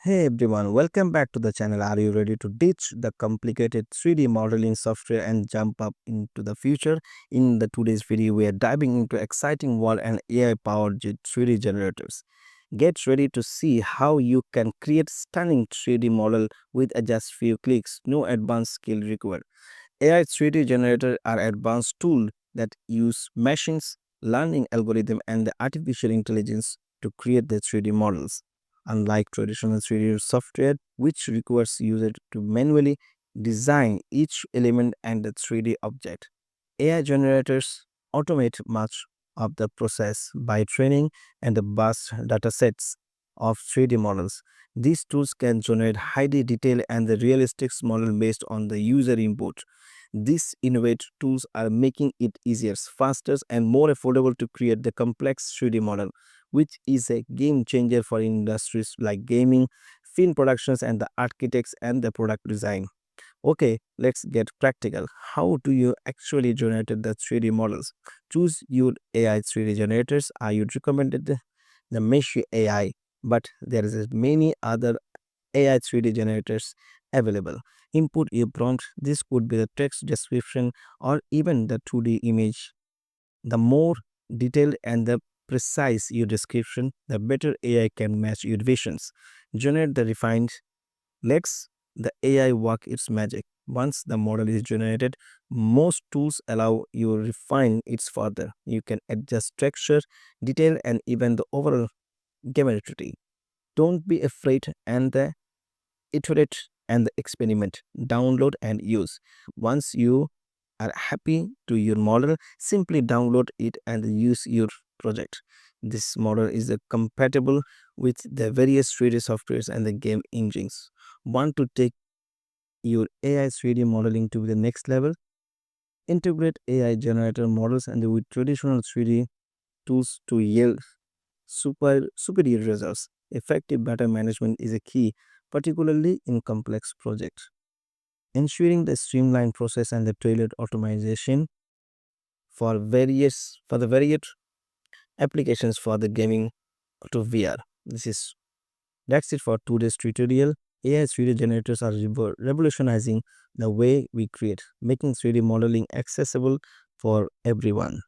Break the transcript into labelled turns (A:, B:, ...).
A: Hey everyone, welcome back to the channel. Are you ready to ditch the complicated 3D modeling software and jump up into the future? In the today's video, we are diving into exciting world and AI-powered 3D generators. Get ready to see how you can create stunning 3D model with just few clicks, no advanced skill required. AI 3D generators are advanced tools that use machines, learning algorithm, and the artificial intelligence to create the 3D models. Unlike traditional 3D software, which requires user to manually design each element and the 3D object, AI generators automate much of the process by training and the vast data sets of 3D models. These tools can generate highly detailed and the realistic model based on the user input. These innovative tools are making it easier, faster, and more affordable to create the complex 3D model, which is a game changer for industries like gaming, film productions, and the architects and the product design. Okay, let's get practical. How do you actually generate the 3D models? Choose your AI 3D generators. I would recommend the Mesh AI, but there is many other AI 3D generators available. Input a prompt. This could be the text description or even the 2D image. The more detailed and the precise your description, the better AI can match your visions. Generate the refined. Let's the AI work its magic. Once the model is generated, most tools allow you to refine it further. You can adjust texture, detail, and even the overall geometry. Don't be afraid and the iterate and experiment, download and use. Once you are happy to your model, simply download it and use your project. This model is compatible with the various 3D softwares and the game engines. Want to take your AI 3D modeling to the next level? Integrate AI generator models and with traditional 3D tools to yield superior results. Effective data management is a key, particularly in complex projects. Ensuring the streamlined process and the tailored automation for the various applications for the gaming to VR. That's it for today's tutorial. AI 3D generators are revolutionizing the way we create, making 3D modeling accessible for everyone.